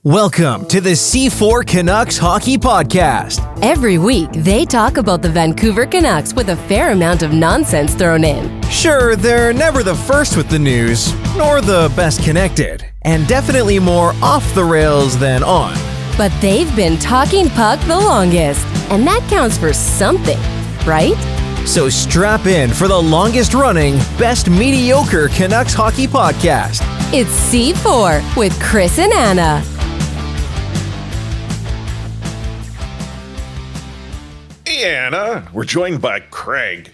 Welcome to the C4 Canucks Hockey Podcast. Every week, they talk about the Vancouver Canucks with a fair amount of nonsense thrown in. Sure, they're never the first with the news, nor the best connected, and definitely more off the rails than on. But they've been talking puck the longest, and that counts for something, right? So strap in for the longest running, best mediocre Canucks Hockey Podcast. It's C4 with Chris and Anna. Hey, Anna. We're joined by Craig.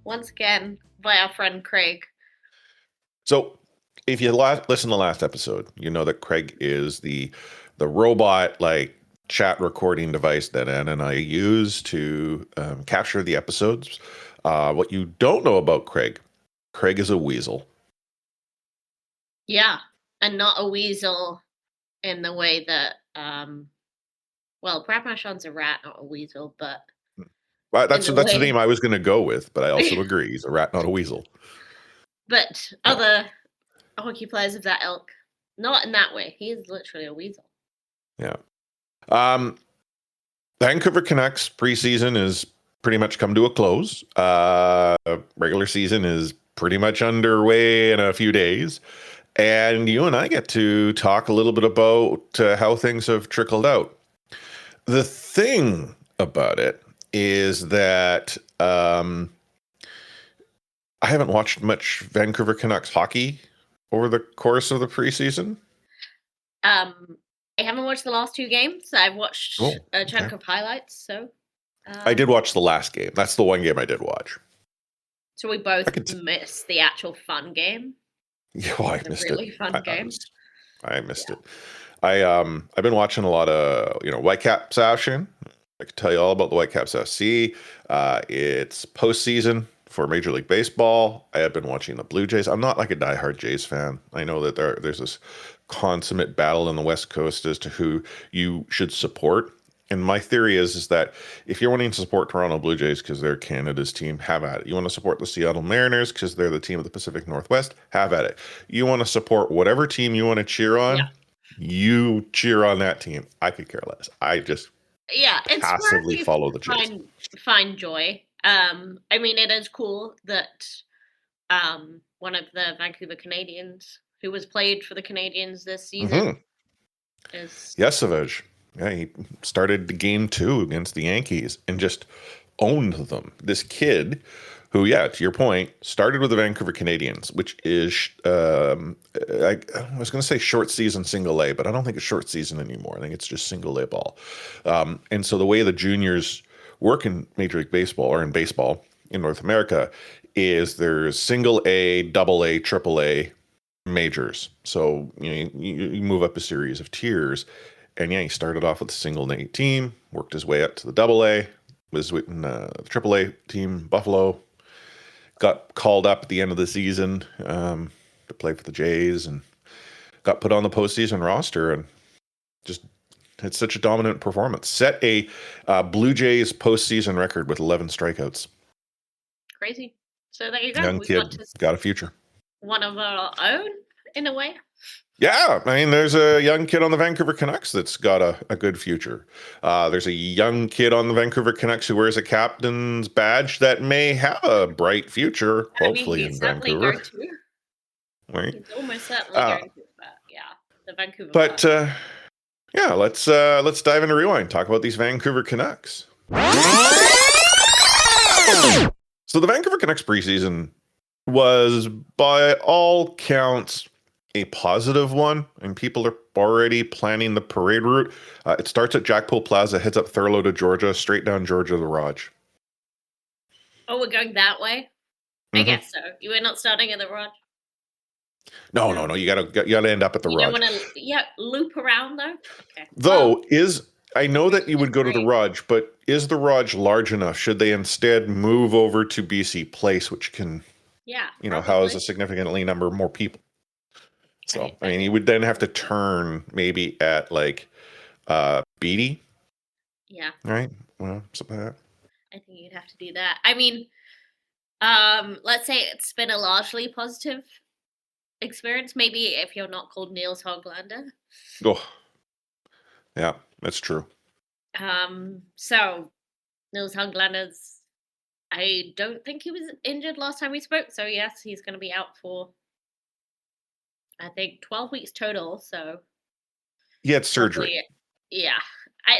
Once again, by our friend Craig. So, if you listen to the last episode, you know that Craig is the robot chat recording device that Anna and I use to capture the episodes. What you don't know about Craig is a weasel. Yeah, and not a weasel in the way that Brad Marchand's a rat, not a weasel, but Well, that's the name I was going to go with, but I also agree. He's a rat, not a weasel. But other hockey players of that ilk, not in that way. He is literally a weasel. Yeah. Vancouver Canucks preseason is pretty much come to a close. Regular season is pretty much underway in a few days. And you and I get to talk a little bit about how things have trickled out. The thing about it is that I haven't watched much Vancouver Canucks hockey over the course of the preseason. I haven't watched the last two games. I've watched a chunk of highlights. So I did watch the last game. That's the one game I did watch. So we both missed the actual fun game. Yeah, I missed it. Really fun game. I missed it. I've been watching a lot of Whitecaps action. I can tell you all about the Whitecaps FC. It's postseason for Major League Baseball. I have been watching the Blue Jays. I'm not like a diehard Jays fan. I know that there's this consummate battle in the West Coast as to who you should support. And my theory is that if you're wanting to support Toronto Blue Jays because they're Canada's team, have at it. You want to support the Seattle Mariners because they're the team of the Pacific Northwest, have at it. You want to support whatever team you want to cheer on, you cheer on that team. I could care less. I just it's passively follow the Jays. Find joy. I mean, it is cool that one of the Vancouver Canadians who was played for the Canadians this season is Yesevich. Yeah, he started the game 2 against the Yankees and just owned them. This kid who, to your point, started with the Vancouver Canadians, which is, I was going to say short season single A, but I don't think it's short season anymore. I think it's just single A ball. And so the way the juniors work in Major League Baseball or in baseball in North America is there's single A, double A, triple A majors. So you move up a series of tiers. And he started off with the single A team, worked his way up to the double A, was with the triple A team, Buffalo, got called up at the end of the season to play for the Jays and got put on the postseason roster and just had such a dominant performance. Set a Blue Jays postseason record with 11 strikeouts. crazy. So there you go. Young kid, got a future. One of our own, in a way. Yeah, I mean, there's a young kid on the Vancouver Canucks that's got a good future. There's a young kid on the Vancouver Canucks who wears a captain's badge that may have a bright future, hopefully in Vancouver. Right? He's almost certainly going to, the Vancouver. But let's dive into Rewind. Talk about these Vancouver Canucks. So the Vancouver Canucks preseason was, by all counts, a positive one, and people are already planning the parade route. It starts at Jackpole Plaza, heads up Thurlow to Georgia, straight down Georgia to the Raj. Oh, we're going that way? I guess so. You were not starting at the Raj? No. You gotta end up at the Raj. You don't want to loop around though? Okay. Though, I know that you would go to the Raj, but is the Raj large enough? Should they instead move over to BC Place, which can house a significantly number more people? So, I mean, you would then have to turn maybe at Beatty. Yeah. Right? Well, something like that. I think you'd have to do that. I mean, let's say it's been a largely positive experience. Maybe if you're not called Niels Hoglander. Oh, yeah, that's true. So Niels Hoglander's. I don't think he was injured last time we spoke. So yes, he's going to be out for I think 12 weeks total. So He had surgery. hopefully, yeah.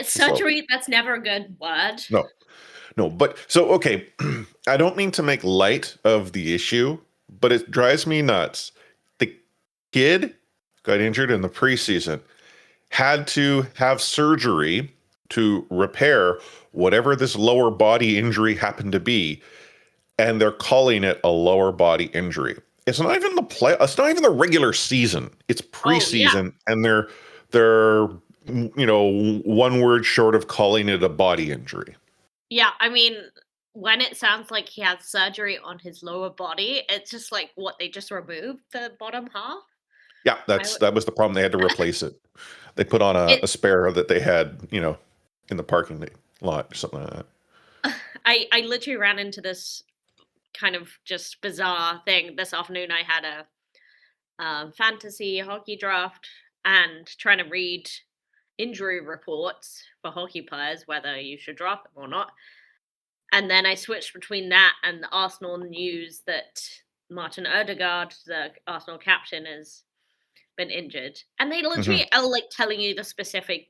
So Surgery. That's never a good word. no, no, but so okay. I don't mean to make light of the issue, but it drives me nuts. The kid got injured in the preseason, had to have surgery to repair whatever this lower body injury happened to be, and they're calling it a lower body injury. It's not even it's not even the regular season. It's Oh yeah, preseason, and they're one word short of calling it a body injury. yeah. I mean, when it sounds like he had surgery on his lower body, it's just like what they just removed the bottom half. Yeah, I would. that was the problem. They had to replace it. They put on It. a spare that they had, in the parking lot or something like that. I literally ran into this kind of just bizarre thing this afternoon. I had a fantasy hockey draft and trying to read injury reports for hockey players, whether you should draft them or not. And then I switched between that and the Arsenal news that Martin Odegaard, the Arsenal captain, has been injured. And they Hmm. literally are like telling you the specific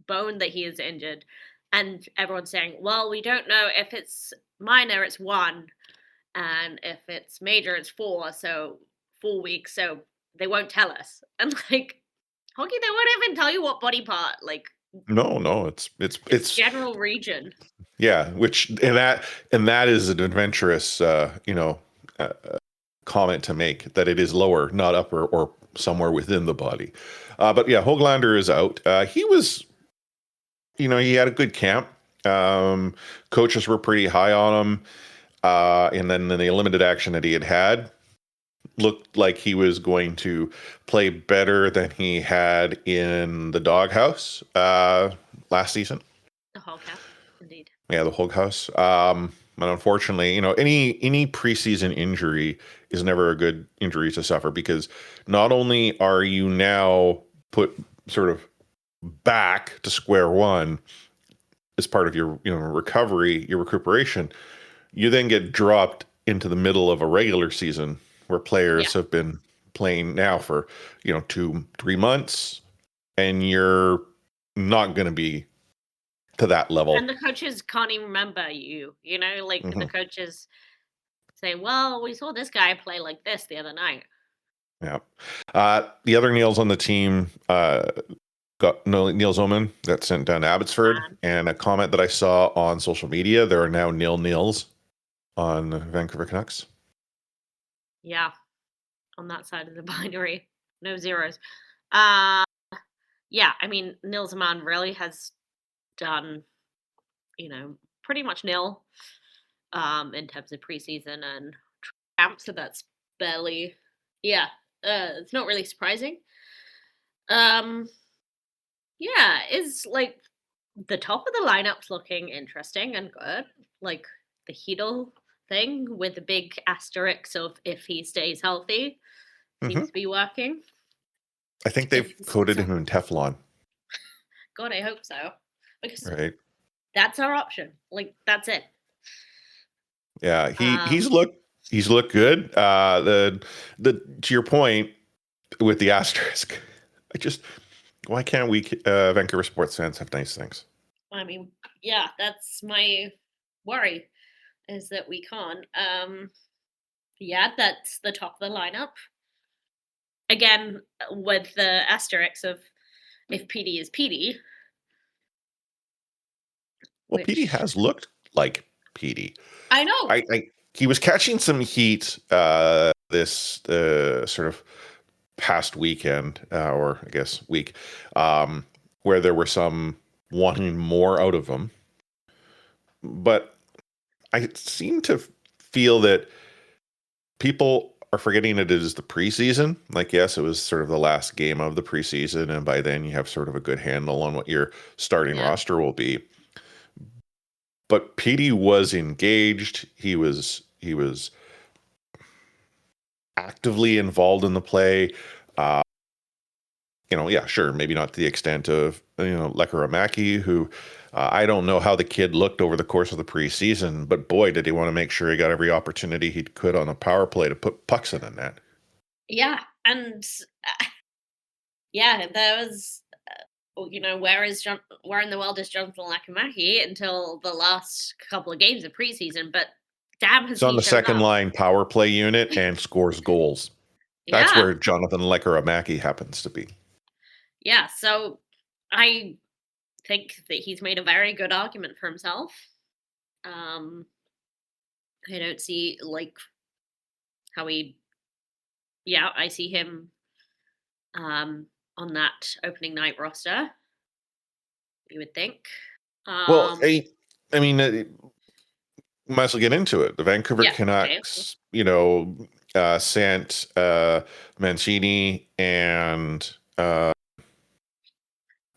bone that he is injured. And everyone's saying, well, we don't know if it's minor, it's one. And if it's major, it's four. So 4 weeks. So they won't tell us. And like hockey, they won't even tell you what body part. Like No, it's general region. yeah, and that is an adventurous, uh, comment to make, that it is lower, not upper or somewhere within the body. But yeah, Hoglander is out. He was, he had a good camp. Coaches were pretty high on him. And then in the limited action that he had, looked like he was going to play better than he had in the doghouse last season. The whole cap, indeed. Yeah, the Hulk House. And unfortunately, any preseason injury is never a good injury to suffer, because not only are you now put sort of back to square one as part of your recovery, your recuperation, you then get dropped into the middle of a regular season where Yeah. players have been playing now for 2-3 months, and you're not going to be to that And level. the coaches can't even remember you, like the Mhm. coaches say, well, we saw this guy play like this the other night. Yeah. The other Neils on the team got Neil Oman got sent down to Abbotsford, Man. and a comment that I saw on social media: there are now Neils on Vancouver Canucks. Yeah. On that side of the binary. No zeros. Uh yeah, I mean, Nils Zaman really has done, pretty much nil in terms of preseason and camp, so that's barely yeah, it's not really surprising. Um yeah, is like the top of the lineup's looking interesting and good. Like the Heedle thing with the big asterisk of if he stays healthy Hmm. seems to be working. I think If they've he's coated so him in Teflon, God, I hope so. Because right? that's our option. Like that's it. Yeah, Um he's looked good. The to your point with the asterisk, I just why can't we Vancouver sports fans have nice things? I mean, yeah, that's my worry is that we can't. Yeah, that's the top of the lineup. Again, with the asterisk of if PD is PD, Well, PD which has looked like PD. I know. He was catching some heat this sort of past weekend, or I guess week, where there were some wanting more out of him. But I seem to feel that people are forgetting it is the preseason. Like, yes, it was sort of the last game of the preseason, and by then you have sort of a good handle on what your starting Yeah. roster will be. But PD was engaged. He was actively involved in the play. Yeah, sure, maybe not to the extent of Lekaramaki, who I don't know how the kid looked over the course of the preseason, but boy, did he want to make sure he got every opportunity he could on a power play to put pucks in the net. Yeah, and yeah, there was, where in the world is Jonathan Lakamaki until the last couple of games of preseason? But damn, has He's on he the shown second up? line power play unit and scores goals. That's Yeah, where Jonathan Lekaramaki happens to be. yeah. So I think that he's made a very good argument for himself. Um, I don't see how he. Yeah, I see him on that opening night roster. You would think. Well, Um, I mean, might as well get into it. The Vancouver yeah. Okay. Canucks, sent Mancini and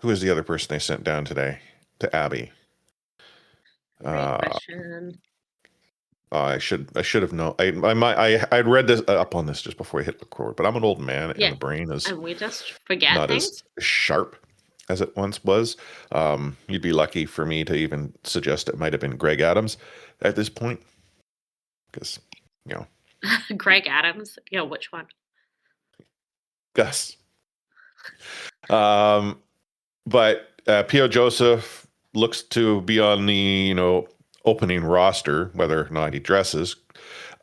who is the other person they sent down today to Abbey? Great Uh, question. I should have known. I'd read this up on this just before I hit record, but I'm an old man Yeah, and the brain is and we just forget not as things. sharp as it once was. You'd be lucky for me to even suggest it might have been Greg Adams at this point, because you know Greg Adams. Which one? Gus. But P.O. Joseph looks to be on the opening roster, whether or not he dresses.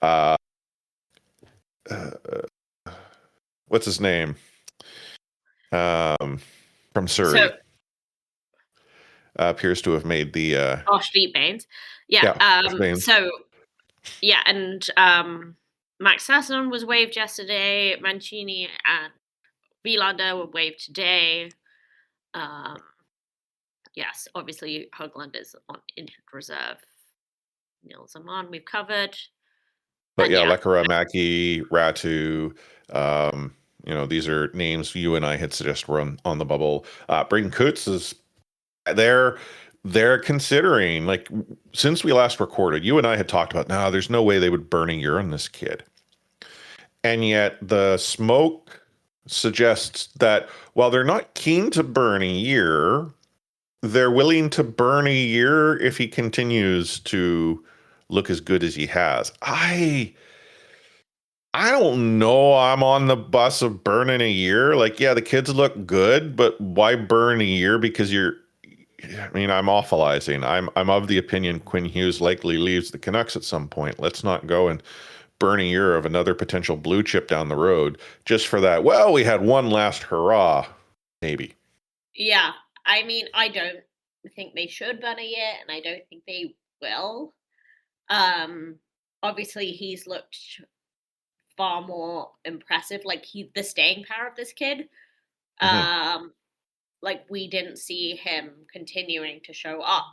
Uh, uh, what's his name? From So, Surrey appears to have made the Street Baines. Yeah. yeah. Baines. So yeah, and Max Sasson was waived yesterday. Mancini and Wielander were waived today. Um, yes, obviously Hogland is on injured reserve. Nils Aman we've covered, But and yeah, yeah, Lekaramaki, Ratu, these are names you and I had suggested were on the bubble. Braden Coots is they're considering, like, since we last recorded, you and I had talked about, no, there's no way they would burn a year on this kid. And yet the smoke suggests that while they're not keen to burn a year, they're willing to burn a year if he continues to look as good as he has. I don't know. I'm on the bus of burning a year. Like, yeah, the kids look good, but why burn a year? Because I'm awfulizing. I'm of the opinion Quinn Hughes likely leaves the Canucks at some point. Let's not go and burn a year of another potential blue chip down the road just for that. Well, we had one last hurrah, maybe. yeah. I mean, I don't think they should burn a year, and I don't think they will. Obviously, he's looked far more impressive. Like the staying power of this kid. Mhm. Like we didn't see him continuing to show up,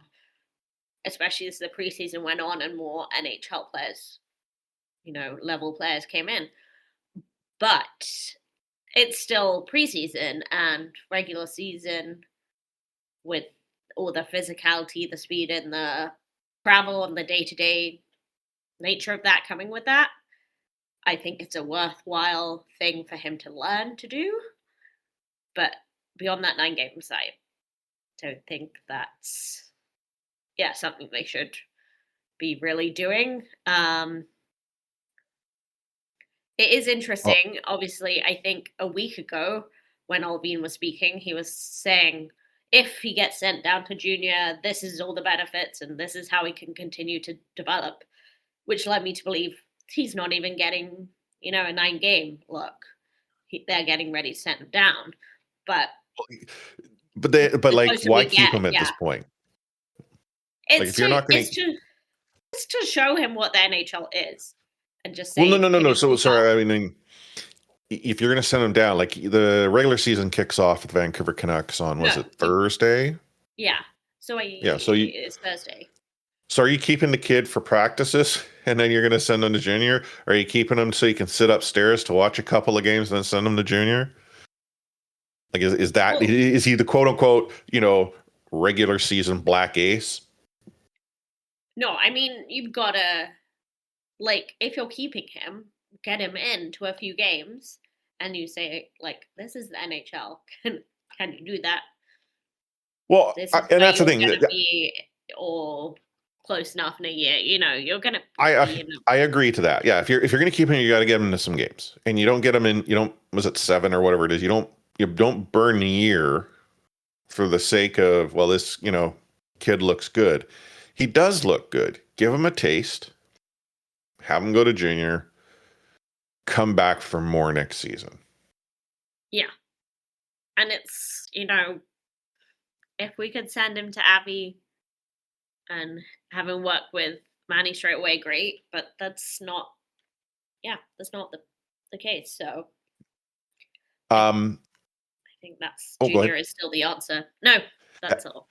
especially as the preseason went on and more NHL players, level players came in. But it's still preseason and regular season with all the physicality, the speed, and the travel and the day to day nature of that coming with that. I think it's a worthwhile thing for him to learn to do. But beyond that 9 game side, don't think that's something they should be really doing. It is Oh, interesting. Obviously, I think a week ago when Alvin was speaking, he was saying if he gets sent down to junior, this is all the benefits and this is how he can continue to develop, which led me to believe he's not even getting, a 9 game look. They're getting ready to send him down. But but the like, closer why we keep get, him at yeah, this point? Like, it's if you're to not going it's to, to it's to show him what the NHL is, and just well, no, say, no, no, can no. you So keep up? sorry. I mean, if you're going to send him down, like the regular season kicks off with the Vancouver Canucks on, was No, it Thursday? yeah. So Yeah. it's Thursday. So are you keeping the kid for practices and then you're going to send him to junior? Or are you keeping him so you can sit upstairs to watch a couple of games and then send him to junior? Like, Well, is he the quote unquote, regular season black ace? no, I mean, you've got to, like, if you're keeping him, get him into a few games and you say, like, this is the NHL. Can you do that? Well, This is and where that's the you're thing. going to be all close enough in a year. You're going to be in I agree to that. Yeah, if you're going to keep him, you got to get him into some games, and you don't get him in. You don't, was it 7 or whatever it is? You don't burn a year for the sake of, well, this kid looks good. He does look good. Give him a taste. Have him go to junior. Come back for more next season. Yeah. And it's, if we could send him to Abbey and have him work with Manny straight away, great. But that's not the case. So Um, I think that's go junior ahead. is still the answer. No, that's all.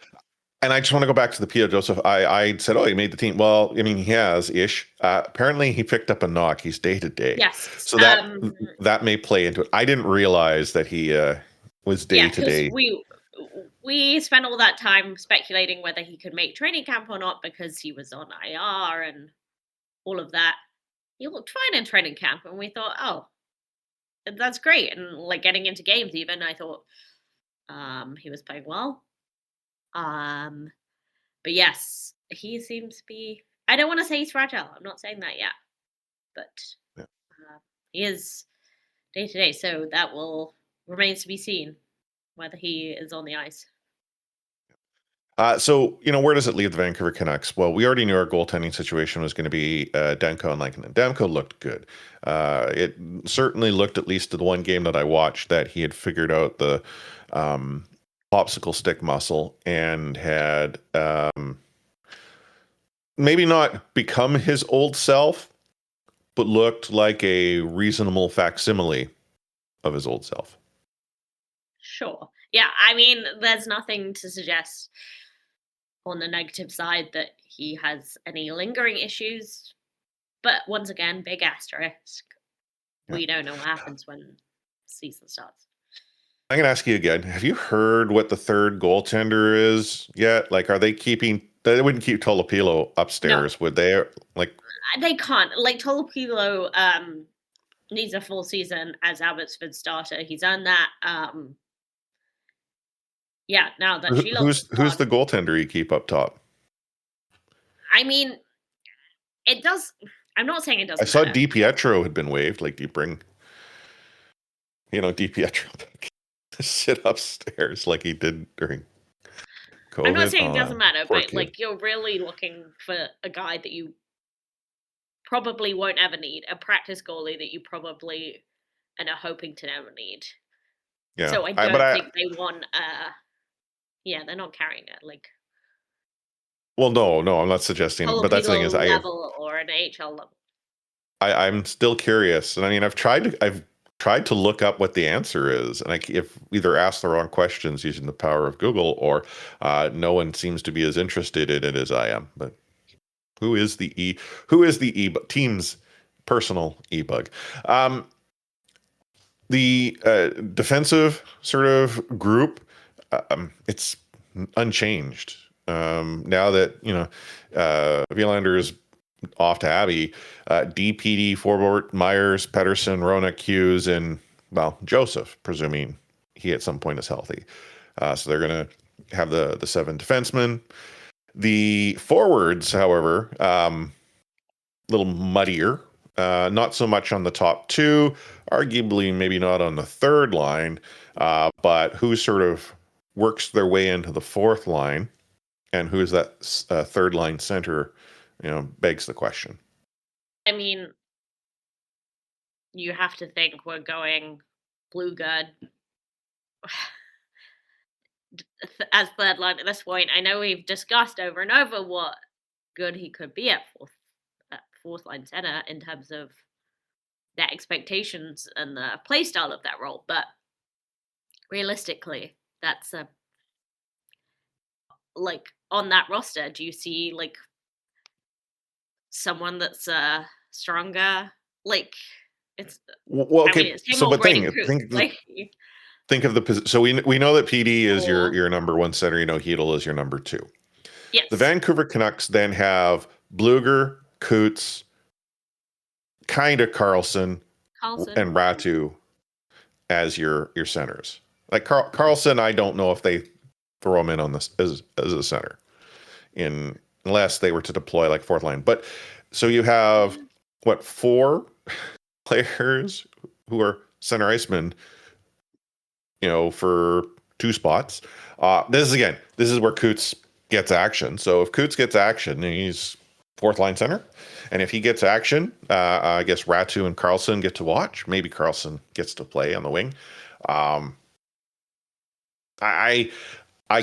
And I just want to go back to the P.O. Joseph. I said, oh, he made the team. Well, I mean, he has ish. Apparently, he picked up a knock. He's day to day. Yes. So that may play into it. I didn't realize that he was day to day. We spent all that time speculating whether he could make training camp or not because he was on IR and all of that. He looked fine in training camp, and we thought, oh, that's great. And like getting into games, even I thought he was playing well. But yes, he seems to be. I don't want to say he's fragile. I'm not saying that yet, but he is day to day. So that will remains to be seen whether he is on the ice. So, where does it leave the Vancouver Canucks? Well, we already knew our goaltending situation was going to be Demko and Lankinen. Demko looked good. It certainly looked, at least to the one game that I watched, that he had figured out the popsicle stick muscle and had maybe not become his old self, but looked like a reasonable facsimile of his old self. Sure. Yeah, I mean, there's nothing to suggest on the negative side that he has any lingering issues. But once again, big asterisk. Yeah. We don't know what happens when season starts. I'm going to ask you again. Have you heard what the third goaltender is yet? Like, are they keeping... They wouldn't keep Tolopilo upstairs, would they? Like, they can't. Like, Tolopilo needs a full season as Abbotsford starter. He's earned that. Yeah, now that who's the goaltender you keep up top? I mean, it does. I'm not saying it doesn't. I saw DiPietro had been waived. Like, do you bring, DiPietro back to sit upstairs like he did during COVID? I'm not saying it doesn't matter, but kid. Like, you're really looking for a guy that you probably won't ever need, a practice goalie that you probably and are hoping to never need. Yeah. So I don't think they want. Yeah, they're not carrying it. Like, well, no, I'm not suggesting. But that's the thing is, level or an AHL level. I'm still curious, and I mean, I've tried to look up what the answer is, and if either asked the wrong questions using the power of Google, or no one seems to be as interested in it as I am. But who is the team's personal e-bug? The defensive sort of group. It's unchanged now that Villander is off to Abbey. DPD, Forbort, Myers, Pedersen, Ronak, Hughes, and Joseph, presuming he at some point is healthy. So they're going to have the 7 defensemen. The forwards, however, little muddier. Not so much on the top 2, arguably maybe not on the third line, but who sort of works their way into the fourth line, and who is that third line center, begs the question. I mean, you have to think we're going Blueguard as third line at this point. I know we've discussed over and over what good he could be at fourth line center in terms of their expectations and the play style of that role, but realistically, that's like on that roster. Do you see like someone that's stronger? Like, it's well, okay. I mean, so, but think of the position. So we know that PD is your number 1 center. Hedl is your number 2. Yes. The Vancouver Canucks then have Blueger, Coots, kind of Carlson Carlson. and Ratu as your centers. Like Carlson, I don't know if they throw him in on this as a center, unless they were to deploy like fourth line. But so you have what, 4 players who are center icemen, for 2 spots. This is where Coots gets action. So if Coots gets action, he's fourth line center. And if he gets action, I guess Ratu and Carlson get to watch. Maybe Carlson gets to play on the wing. I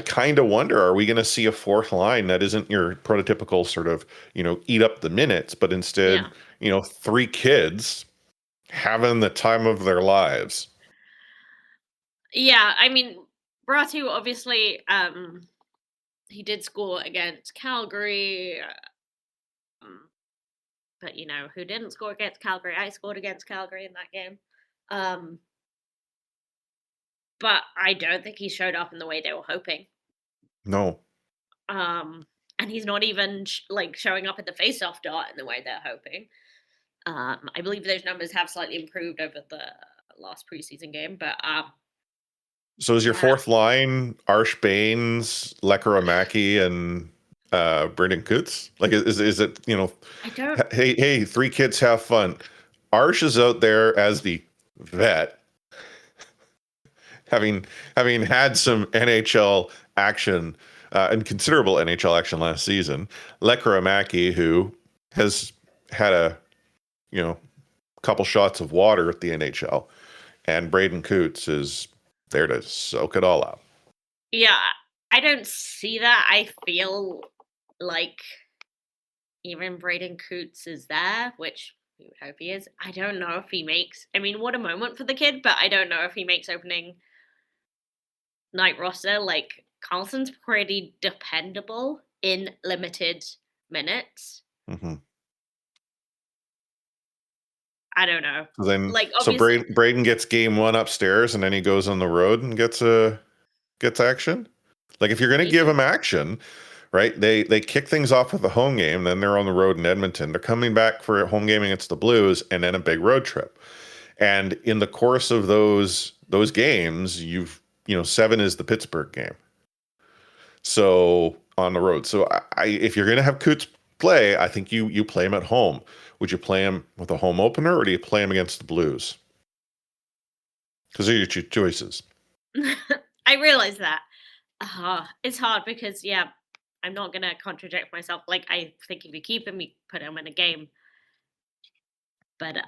kind of wonder, are we going to see a fourth line that isn't your prototypical sort of, eat up the minutes, but instead, 3 kids having the time of their lives? Yeah, I mean, Ratu obviously, he did score against Calgary, but who didn't score against Calgary? I scored against Calgary in that game. But I don't think he showed up in the way they were hoping. No. And he's not even showing up at the face-off dot in the way they're hoping. I believe those numbers have slightly improved over the last preseason game, but so is your yeah. fourth line Arsh Baines, Lekkerimaki, and Brendan Coots? Like, is it, I don't. Hey, 3 kids have fun. Arsh is out there as the vet, having had some NHL action and considerable NHL action last season. Lekkerimaki, who has had a couple shots of water at the NHL, and Braden Coots is there to soak it all up. Yeah, I don't see that. I feel like even Braden Coots is there, which we would hope he is. I don't know if he makes. I mean, what a moment for the kid, but I don't know if he makes opening night roster. Like, Carlson's pretty dependable in limited minutes. Mm-hmm. I don't know. So then, Like, so obviously, Braden gets game 1 upstairs, and then he goes on the road and gets action. Like, if you're going to give him action, right? They kick things off with a home game, then they're on the road in Edmonton. They're coming back for a home game against the Blues, and then a big road trip. And in the course of those games, 7 is the Pittsburgh game. So on the road. So if you're going to have Coots play, I think you play him at home. Would you play him with a home opener, or do you play him against the Blues? Because they're your 2 choices. I realize that. It's hard because, I'm not going to contradict myself. Like, I think if you keep him, you put him in a game. But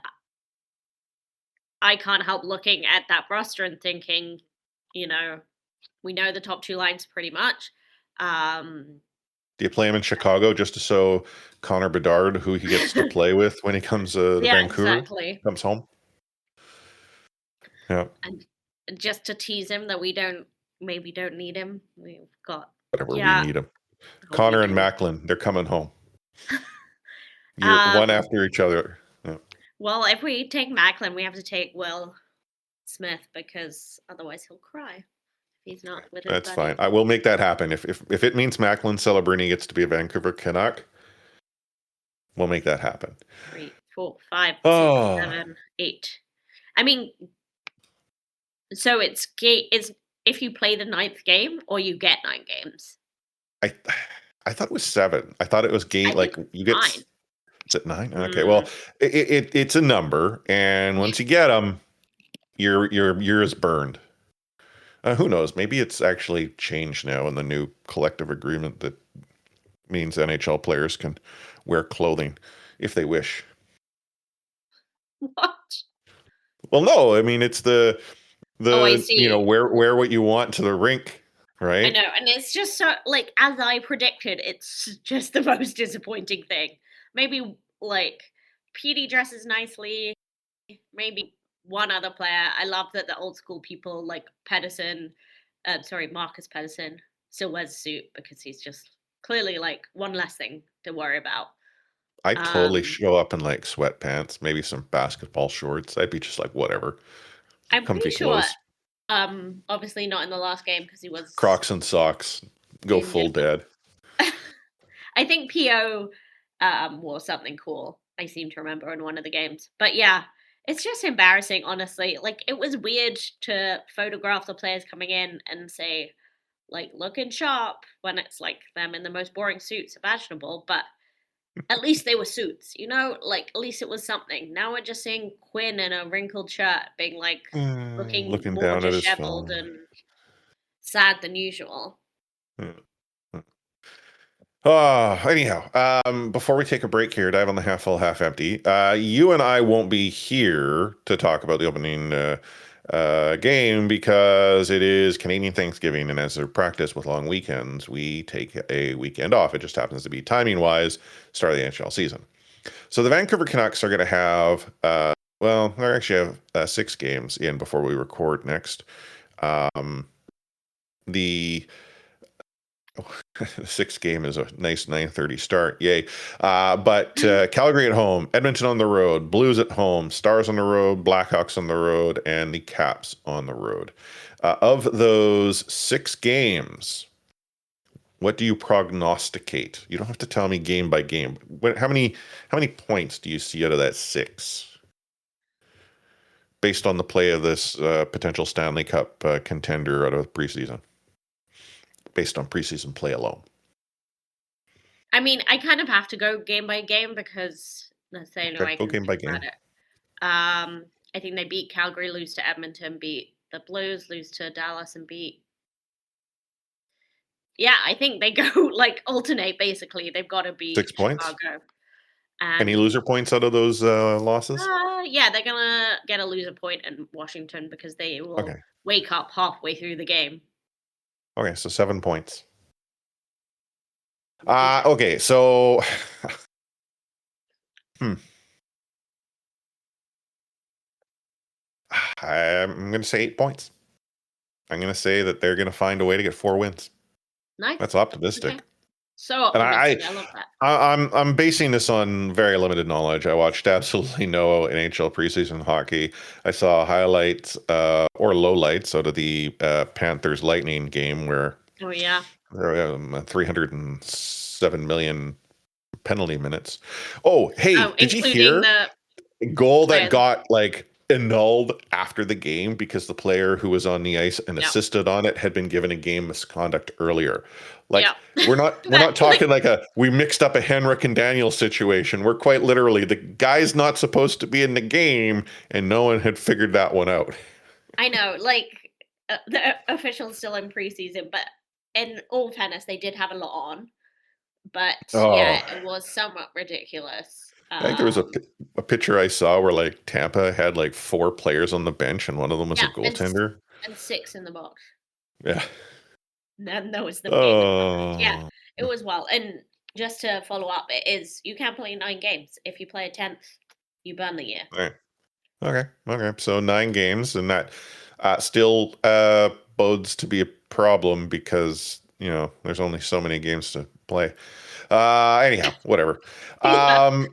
I can't help looking at that roster and thinking, we know the top 2 lines pretty much. Do you play him in Chicago just to show Connor Bedard who he gets to play with when he comes to Vancouver? Exactly. Comes home? Yeah. And just to tease him that we don't need him. We've got Whatever, we need him. Oh, Connor and Macklin, they're coming home. You're one after each other. Yeah. Well, if we take Macklin, we have to take Will Smith, because otherwise he'll cry if he's not with his That's buddies. fine. I will make that happen. If it means Macklin Celebrini gets to be a Vancouver Canuck, we'll make that happen. 3, 4, 5, 6, 7, 8. I mean, so it's if you play the 9th game, or you get 9 games. I thought it was 7. I thought it was game, like you get 9. Is it 9? Okay. Well, it's a number, and once you get them, your year is burned. Who knows? Maybe it's actually changed now in the new collective agreement that means NHL players can wear clothing if they wish. What? Well, no. I mean, it's the I see. wear what you want to the rink, right? I know, and it's just so, like, as I predicted, it's just the most disappointing thing. Maybe, like, PD dresses nicely, maybe one other player. I love that the old school people like Marcus Pedersen still wears a suit, because he's just clearly like one less thing to worry about. I'd totally show up in like sweatpants, maybe some basketball shorts. I'd be just like, whatever. I'm Comfy pretty sure, clothes. obviously not in the last game because he was Crocs and socks. Go full dad. I think PO wore something cool. I seem to remember in one of the games. But yeah, it's just embarrassing, honestly. Like, it was weird to photograph the players coming in and say, like, looking sharp when it's like them in the most boring suits imaginable. But at least they were suits, Like, at least it was something. Now we're just seeing Quinn in a wrinkled shirt being like looking Looking more down at his disheveled phone. and sad than usual. Yeah. Anyhow, before we take a break here, dive on the half full, half empty. You and I won't be here to talk about the opening game because it is Canadian Thanksgiving, and as a practice with long weekends, we take a weekend off. It just happens to be timing wise, start of the NHL season. So the Vancouver Canucks are going to have, they actually have 6 games in before we record next. The sixth game is a nice 9:30 start. Yay. But Calgary at home, Edmonton on the road, Blues at home, Stars on the road, Blackhawks on the road, and the Caps on the road. Of those 6 games, what do you prognosticate? You don't have to tell me game by game. How many points do you see out of that 6? Based on the play of this potential Stanley Cup contender out of preseason? Based on preseason play alone. I mean, I kind of have to go game by game because that's the only way I Go can game by think about game. it. I think they beat Calgary, lose to Edmonton, beat the Blues, lose to Dallas, and beat. Yeah, I think they go like alternate. Basically, they've got to 6 beat points. Chicago, Any and loser points out of those losses? yeah, they're gonna get a loser point in Washington because they will Okay. wake up halfway through the game. Okay, so 7 points. Okay. Okay, so I'm going to say 8 points. I'm going to say that they're going to find a way to get 4 wins. Nice. That's optimistic. Okay. So And optimistic. I love that. I'm basing this on very limited knowledge. I watched absolutely no NHL preseason hockey. I saw highlights or lowlights out of the Panthers Lightning game where Oh yeah. 307 million penalty minutes. Oh, hey, Oh, did you including hear the goal that players. got like annulled after the game because the player who was on the ice and Yeah. assisted on it had been given a game misconduct earlier? Like Yeah. we're not talking like we mixed up a Henrik and Daniel situation. We're quite literally the guy's not supposed to be in the game and no one had figured that one out. I know, like the officials still in preseason, but in all fairness, they did have a lot on. But yeah, Oh, it was somewhat ridiculous. I think there was a picture I saw where like Tampa had like 4 players on the bench and one of them was a Yeah, goaltender. and 6 in the box. Yeah. And that was them being misconduct. Yeah, Oh. it was well. And just to follow up, it is you can't play 9 games. If you play a 10th, you burn the year. All right. Okay. So 9 games, and that still bodes to be a problem because there's only so many games to play. Anyhow, whatever. Yeah.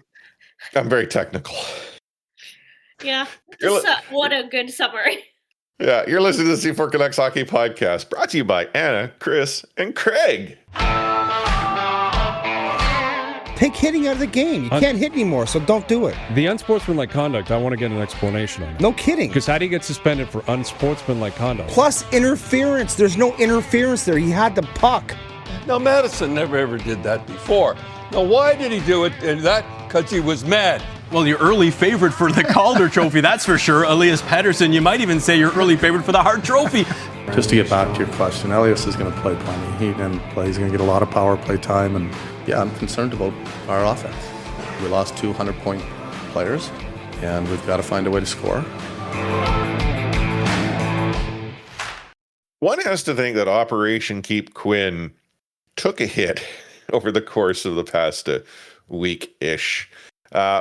I'm very technical. Yeah. You're What a good summary. Yeah, you're listening to the C4 Canucks Hockey Podcast, brought to you by Anna, Chris, and Craig. Take hitting out of the game. You can't hit anymore, so don't do it. The unsportsmanlike conduct, I want to get an explanation on it. No kidding. Because how do you get suspended for unsportsmanlike conduct? Plus interference. There's no interference there. He had the puck. Now, Madison never ever did that before. Now, why did he do it? And that because he was mad. Well, your early favorite for the Calder Trophy, that's for sure. Elias Pettersson, you might even say your early favorite for the Hart Trophy. Just to get back to your question, Elias is going to play plenty. He didn't play. He's going to get a lot of power play time. And yeah, I'm concerned about our offense. We lost 200-point players, and we've got to find a way to score. One has to think that Operation Keep Quinn took a hit over the course of the past week-ish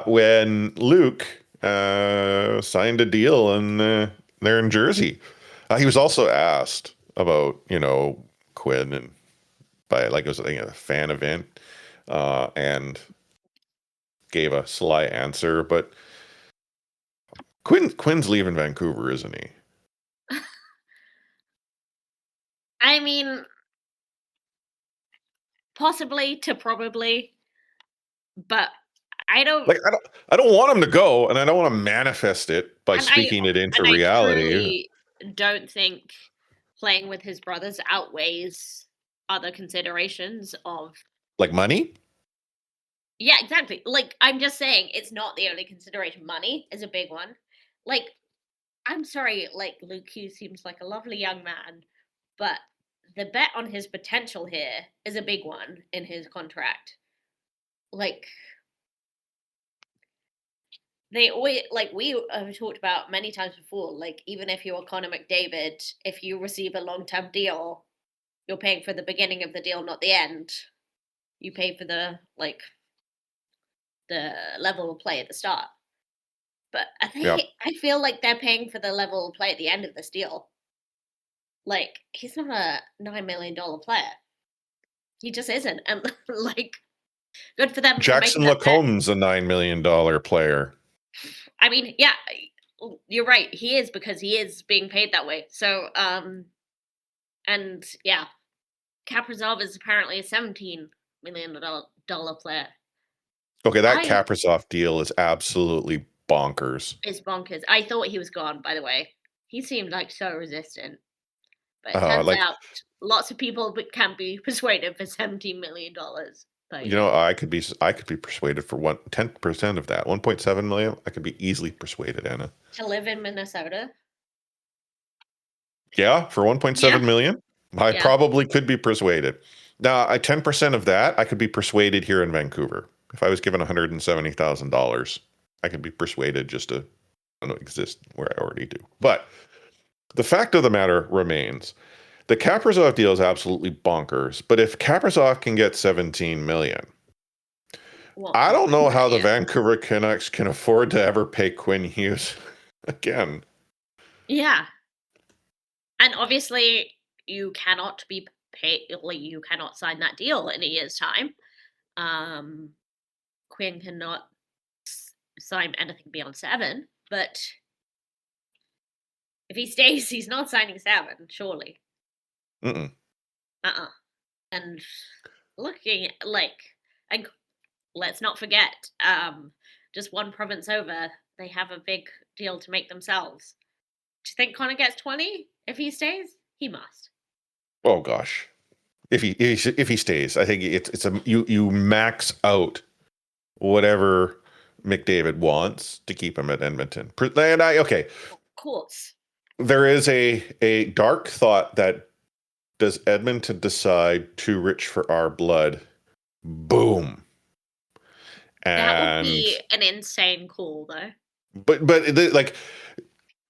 when Luke signed a deal and they're in Jersey. He was also asked about, Quinn and by it was a fan event and gave a sly answer, but Quinn's leaving Vancouver, isn't he? I mean, possibly to probably, but I don't Like I don't want him to go, and I don't want to manifest it by and speaking it into I reality. truly don't think playing with his brothers outweighs other considerations of Like money? yeah, exactly. Like I'm just saying it's not the only consideration. Money is a big one. Like I'm sorry, like Luke Hughes seems like a lovely young man, but the bet on his potential here is a big one in his contract. Like they always like we have talked about many times before. Like even if you're Connor McDavid, if you receive a long-term deal, you're paying for the beginning of the deal, not the end. You pay for the level of play at the start. But Yeah. I feel like they're paying for the level of play at the end of this deal. Like he's not a $9 million player. He just isn't, and like good for them for Jackson making that bet. Lacomb's a $9 million player. I mean, yeah, you're right. He is because he is being paid that way. So, and yeah, Kaprizov is apparently a $17 million player. Okay, that I Kaprizov deal is absolutely bonkers. is bonkers. I thought he was gone. By the way, he seemed like so resistant, but it turns Like out lots of people can be persuaded for $17 million. you know, I could be persuaded for 10% of that, 1.7 million. I could be easily persuaded, Anna. To live in Minnesota. Yeah, for 1.7 Yeah. million, I Yeah. probably could be persuaded. Now, 10% of that, I could be persuaded here in Vancouver. If I was given $170,000, I could be persuaded just to exist where I already do. But the fact of the matter remains, the Kaprizov deal is absolutely bonkers. But if Kaprizov can get 17 million, I don't know how the Vancouver Canucks can afford to ever pay Quinn Hughes again. Yeah. And obviously, you cannot be paid, like, you cannot sign that deal in a year's time. Quinn cannot sign anything beyond 7, but if he stays, he's not signing 7, surely. Mm-mm. And looking and let's not forget, just one province over, they have a big deal to make themselves. Do you think Connor gets 20 if he stays? He must. Oh gosh, if he stays, I think it's you max out whatever McDavid wants to keep him at Edmonton. And okay, Of course. there is a dark thought that does Edmonton decide too rich for our blood? Boom. That would And be an insane call, though. but like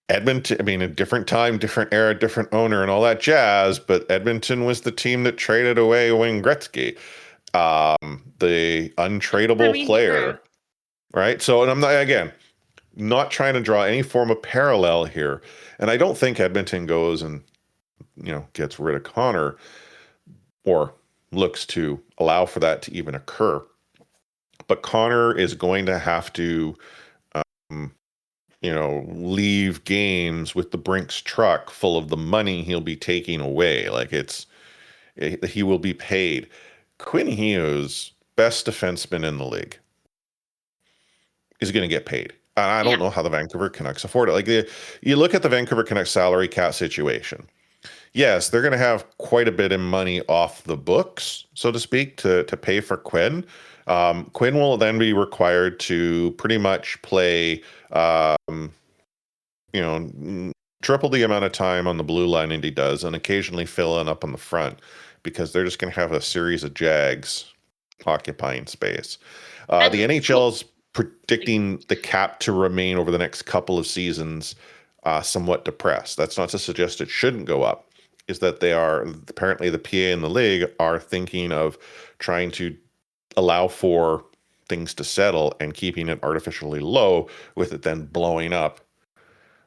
Edmonton, I mean, a different time, different era, different owner, and all that jazz. But Edmonton was the team that traded away Wayne Gretzky, the untradeable player, True. right? So, and I'm not trying to draw any form of parallel here, and I don't think Edmonton goes and gets rid of Connor or looks to allow for that to even occur. But Connor is going to have to leave games with the Brinks truck full of the money he'll be taking away. Like he will be paid. Quinn Hughes, best defenseman in the league, is going to get paid. I don't know how the Vancouver Canucks afford it. Like you look at the Vancouver Canucks salary cap situation. Yes, they're going to have quite a bit of money off the books, so to speak, to pay for Quinn. Quinn will then be required to pretty much play triple the amount of time on the blue line and he does, and occasionally fill in up on the front because they're just going to have a series of Jags occupying space. The NHL is predicting the cap to remain over the next couple of seasons somewhat depressed. That's not to suggest it shouldn't go up. Is that they are apparently the PA and the league are thinking of trying to allow for things to settle and keeping it artificially low, with it then blowing up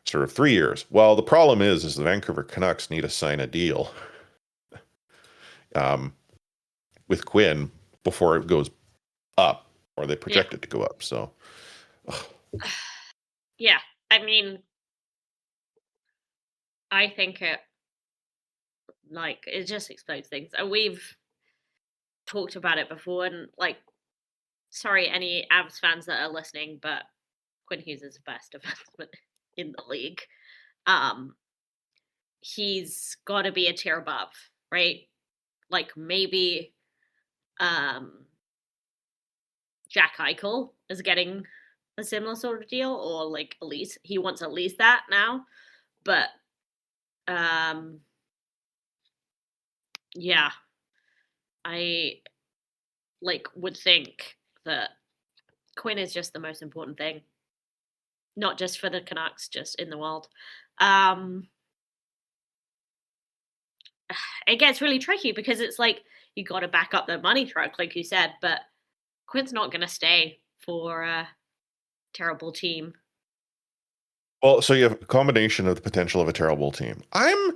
sort of 3 years. Well, the problem is the Vancouver Canucks need to sign a deal with Quinn before it goes up, or they project it to go up. So, yeah, I mean, I think it just explodes things. And we've talked about it before, and sorry, any Avs fans that are listening, but Quinn Hughes is the best defenseman in the league. He's got to be a tier above, right? Like maybe Jack Eichel is getting a similar sort of deal, or like at least he wants at least that now. But yeah, I would think that Quinn is just the most important thing, not just for the Canucks, just in the world. It gets really tricky because it's like you got to back up the money truck, like you said, but Quinn's not going to stay for a terrible team. Well, so you have a combination of the potential of a terrible team. I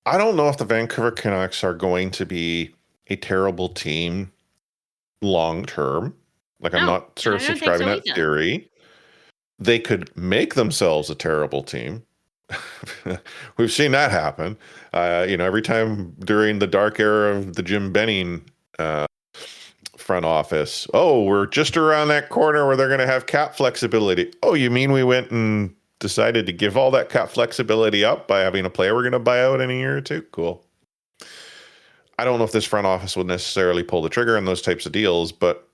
don't know if the Vancouver Canucks are going to be a terrible team long term. Like, I'm not sort of subscribing to that theory. They could make themselves a terrible team. We've seen that happen. Every time during the dark era of the Jim Benning front office. Oh, we're just around that corner where they're going to have cap flexibility. Oh, you mean we went and decided to give all that cap flexibility up by having a player we're going to buy out in a year or two? Cool. I don't know if this front office would necessarily pull the trigger on those types of deals, but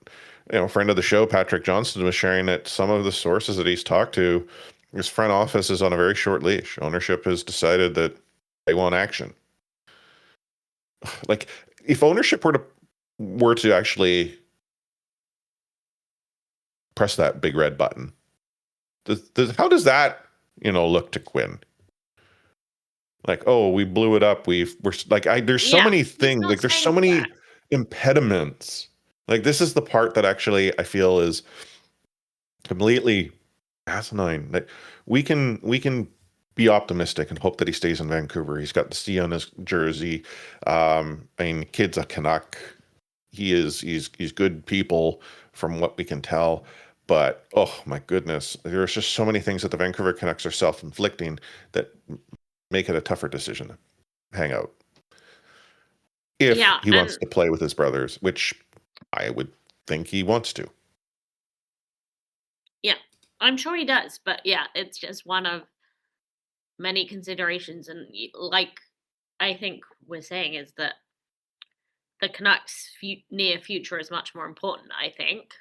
friend of the show, Patrick Johnston, was sharing that some of the sources that he's talked to, his front office is on a very short leash. Ownership has decided that they want action. Like, if ownership were to actually press that big red button, how does that look to Quinn? Like, oh, we blew it up. There's so many things. Like, there's so many impediments. Like, this is the part that actually I feel is completely asinine. Like, we can be optimistic and hope that he stays in Vancouver. He's got the C on his jersey. Kid's a Canuck. He's good people from what we can tell. But, oh my goodness, there's just so many things that the Vancouver Canucks are self-inflicting that make it a tougher decision to hang out. If he wants to play with his brothers, which I would think he wants to. Yeah, I'm sure he does. But yeah, it's just one of many considerations. And like I think we're saying is that the Canucks' near future is much more important, I think,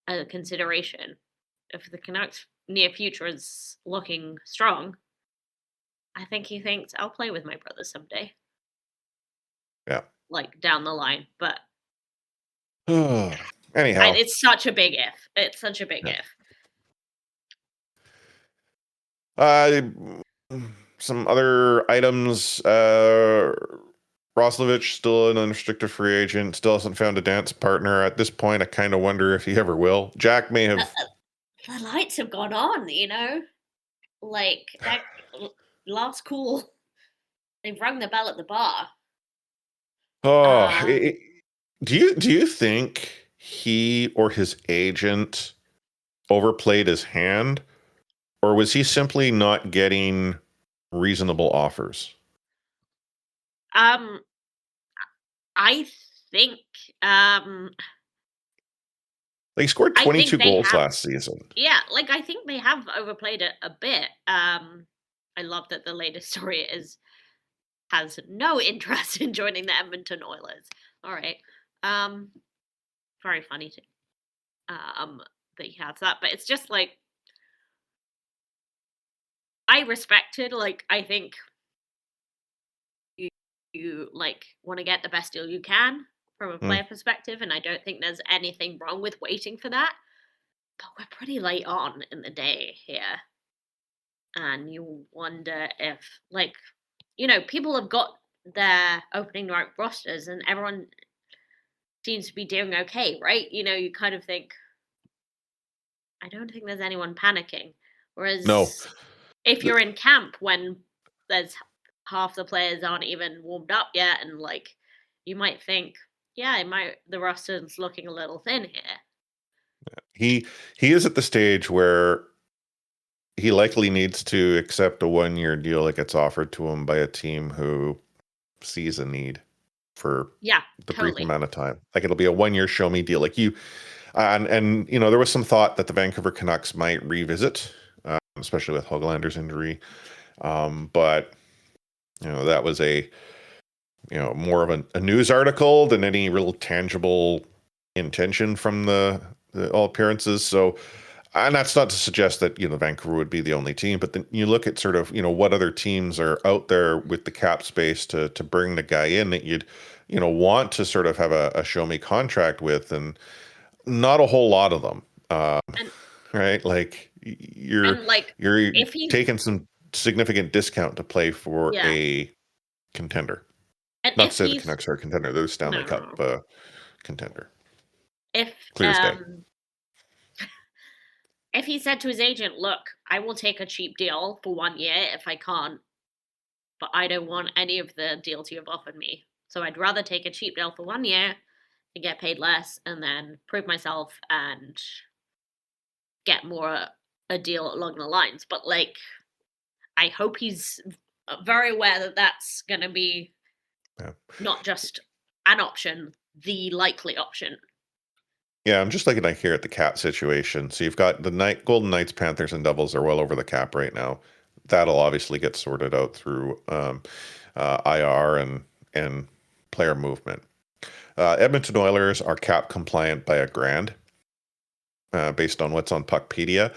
as a consideration. If the Canucks' near future is looking strong, I think he thinks I'll play with my brother someday. Yeah. Like down the line. But anyhow. It's such a big if. It's such a big if. Some other items. Roslovic, still an unrestricted free agent, still hasn't found a dance partner. At this point, I kind of wonder if he ever will. Jack may have... The lights have gone on, Like, that last call, they've rung the bell at the bar. Do you think he or his agent overplayed his hand? Or was he simply not getting reasonable offers? I think they scored 22 goals last season. Yeah, I think they have overplayed it a bit. I love that the latest story has no interest in joining the Edmonton Oilers. All right. Very funny too. That he has that, but it's just I respected, I think you want to get the best deal you can from a player perspective, and I don't think there's anything wrong with waiting for that. But we're pretty late on in the day here. And you wonder if, people have got their opening night rosters and everyone seems to be doing okay, right? You kind of think, I don't think there's anyone panicking. Whereas if you're in camp when there's half the players aren't even warmed up yet, and you might think, the roster's looking a little thin here. He is at the stage where he likely needs to accept a 1-year deal that gets offered to him by a team who sees a need. for Yeah, the brief totally. amount of time. Like it'll be a 1-year show me deal. Like you, and there was some thought that the Vancouver Canucks might revisit, especially with Hoaglander's injury. But that was more of a news article than any real tangible intention from the all appearances. So, and that's not to suggest that Vancouver would be the only team, but then you look at sort of what other teams are out there with the cap space to bring the guy in that you'd want to sort of have a show me contract with, and not a whole lot of them. And Right, like you're like you're if he taking some significant discount to play for yeah, a contender. and Not to if say the he's Canucks are a contender; they're the Stanley Cup no, contender. if Clear as day. if he said to his agent, "Look, I will take a cheap deal for 1 year if I can't, but I don't want any of the deals you've offered me. So I'd rather take a cheap deal for 1 year and get paid less, and then prove myself and get more a deal along the lines." But like, I hope he's very aware that that's going to be Yeah. not just an option, the likely option. Yeah, I'm just looking at here at the cap situation. So you've got the Golden Knights, Panthers, and Devils are well over the cap right now. That'll obviously get sorted out through IR and player movement. Edmonton Oilers are cap compliant by $1,000, based on what's on Puckpedia.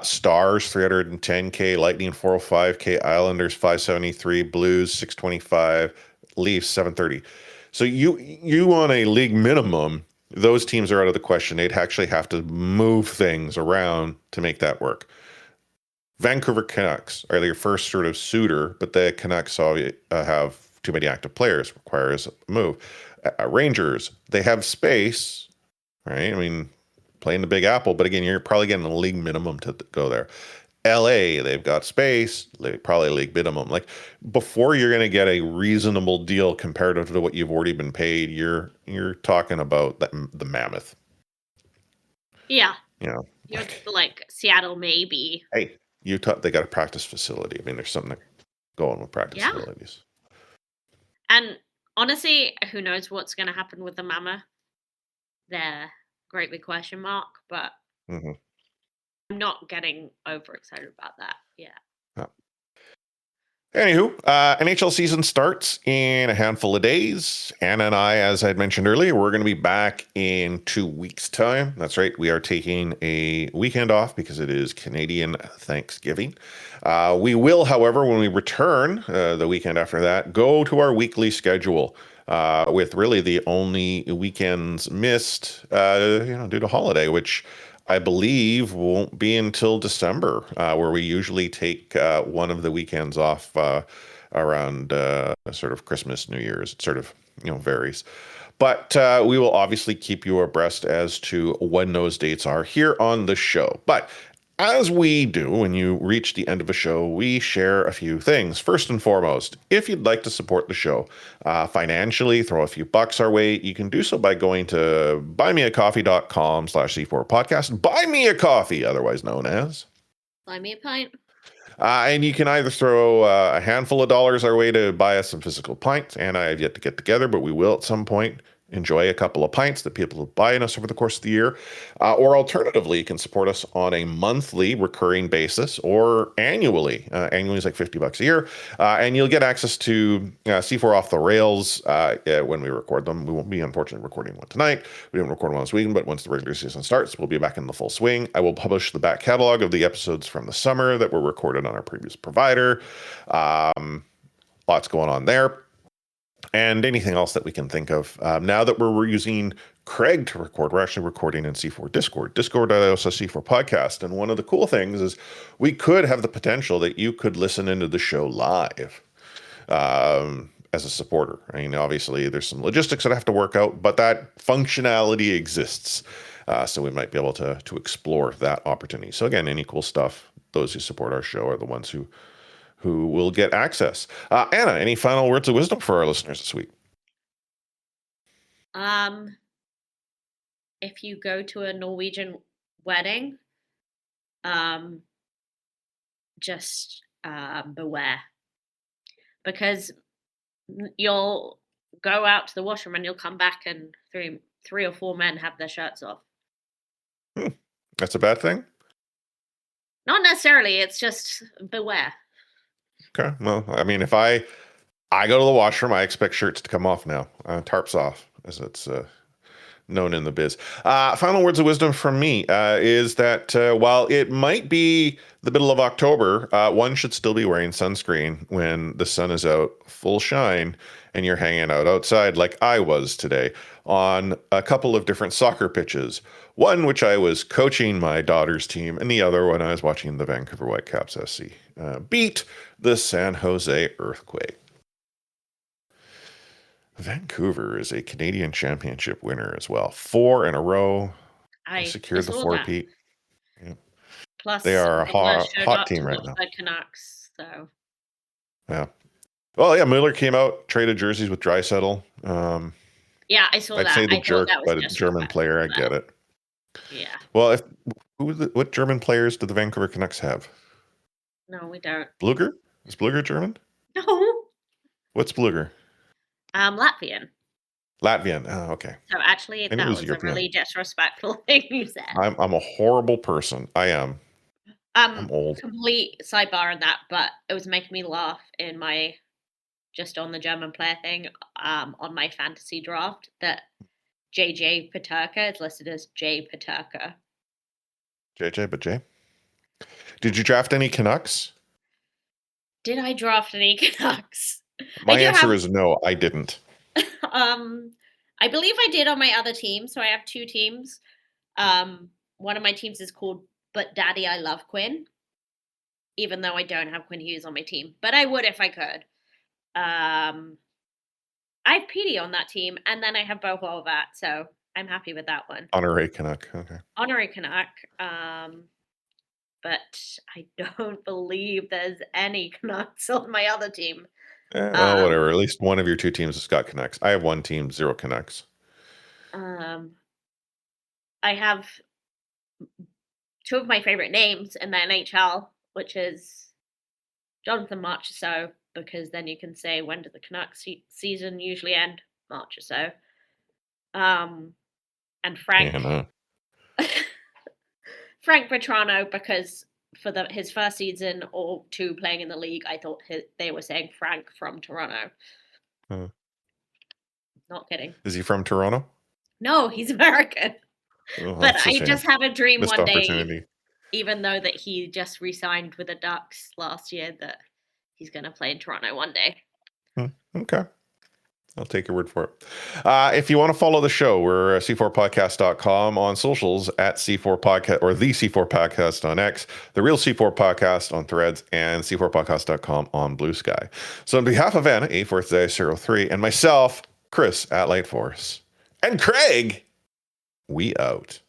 Stars 310K, Lightning 405K, Islanders 573, Blues 625, Leafs 730. So you on a league minimum, those teams are out of the question. They'd actually have to move things around to make that work. Vancouver Canucks are your first sort of suitor, but the Canucks have too many active players, requires a move. Rangers, they have space, right? I mean, playing the Big Apple, but again, you're probably getting a league minimum to go there. LA, they've got space, probably league minimum. Like before you're going to get a reasonable deal comparative to what you've already been paid, you're talking about the mammoth. Yeah. You're like Seattle, maybe. Hey, Utah, they got a practice facility. I mean, there's something going with practice Yeah. facilities. And honestly, who knows what's going to happen with the mammoth? They're great big question mark, but Mm-hmm. I'm not getting overexcited about that. Yeah. Anywho, NHL season starts in a handful of days. Anna and I, as I'd mentioned earlier, we're going to be back in 2 weeks' time. That's right. We are taking a weekend off because it is Canadian Thanksgiving. We will, however, when we return the weekend after that, go to our weekly schedule. With really the only weekends missed, due to holiday, which I believe won't be until December, where we usually take one of the weekends off around sort of Christmas, New Year's. It sort of varies. But we will obviously keep you abreast as to when those dates are here on the show. But as we do when you reach the end of a show, we share a few things. First and foremost, if you'd like to support the show financially, throw a few bucks our way, you can do so by going to buymeacoffee.com/C4podcast. Buy me a coffee, otherwise known as Buy me a pint. and you can either throw a handful of dollars our way to buy us some physical pints, and I have yet to get together, but we will at some point enjoy a couple of pints that people are buying us over the course of the year. Or alternatively, you can support us on a monthly recurring basis or annually. Annually is like $50 a year. And you'll get access to C4 Off the Rails when we record them. We won't be, unfortunately, recording one tonight. We didn't record one this weekend, but once the regular season starts, we'll be back in the full swing. I will publish the back catalog of the episodes from the summer that were recorded on our previous provider. Lots going on there. And anything else that we can think of. Now that we're using Craig to record, we're actually recording in C4 Discord, Discord.io/C4 podcast. And one of the cool things is we could have the potential that you could listen into the show live as a supporter. I mean, obviously, there's some logistics that have to work out, but that functionality exists. So we might be able to explore that opportunity. So again, any cool stuff, those who support our show are the ones who will get access. Anna, any final words of wisdom for our listeners this week? If you go to a Norwegian wedding, just beware, because you'll go out to the washroom and you'll come back and three or four men have their shirts off. That's a bad thing? Not necessarily. It's just beware. Okay. Well, I mean, if I go to the washroom, I expect shirts to come off now. Tarps off, as it's known in the biz. Final words of wisdom from me is that while it might be the middle of October, one should still be wearing sunscreen when the sun is out full shine and you're hanging out outside like I was today on a couple of different soccer pitches. One which I was coaching my daughter's team, and the other one I was watching the Vancouver Whitecaps SC beat the San Jose Earthquake. Vancouver is a Canadian Championship winner as well. 4 in a row. They secured the four-peat. Yeah. Plus, they are a hot team right now. The Canucks, so. Yeah. Well, yeah, Mueller came out, traded jerseys with Draisaitl. Yeah, I saw that. I'd say the jerk, but a German player, I get it. Yeah. Well, what German players do the Vancouver Canucks have? No, we don't. Bluger? Is Bluger German? No. What's Bluger? Latvian. Latvian. Oh, okay. So actually, that was a really disrespectful thing you said. I'm a horrible person. I am. I'm old. Complete sidebar on that, but it was making me laugh in my just on the German player thing on my fantasy draft that JJ Peterka is listed as J Peterka. JJ, but J. Did you draft any Canucks? Did I draft any Canucks? My answer is no, I didn't. I believe I did on my other team. So I have 2 teams. One of my teams is called But Daddy, I Love Quinn, even though I don't have Quinn Hughes on my team. But I would if I could. I have Petey on that team, and then I have Bo Horvat, so I'm happy with that one. Honorary Canuck, okay. Honorary Canuck. But I don't believe there's any Canucks on my other team. Well, whatever. At least one of your 2 teams has got Canucks. I have 1 team, 0 Canucks. I have 2 of my favorite names in the NHL, which is Jonathan Marchessault, because then you can say, when did the Canucks season usually end? March or so. And Frank. Frank Vetrano, because for his first season or 2 playing in the league, I thought they were saying Frank from Toronto. Not kidding. Is he from Toronto? No, he's American. Oh, but I just have a dream Missed one day, opportunity. even though that he just re-signed with the Ducks last year, that he's going to play in Toronto one day. Okay. I'll take your word for it. If you want to follow the show, we're c4podcast.com on socials at C4 Podcast or the C4 Podcast on X, the real C4 Podcast on Threads, and c4podcast.com on Blue Sky. So on behalf of Anna, A403, and myself, Chris at Light Force, and Craig, we out.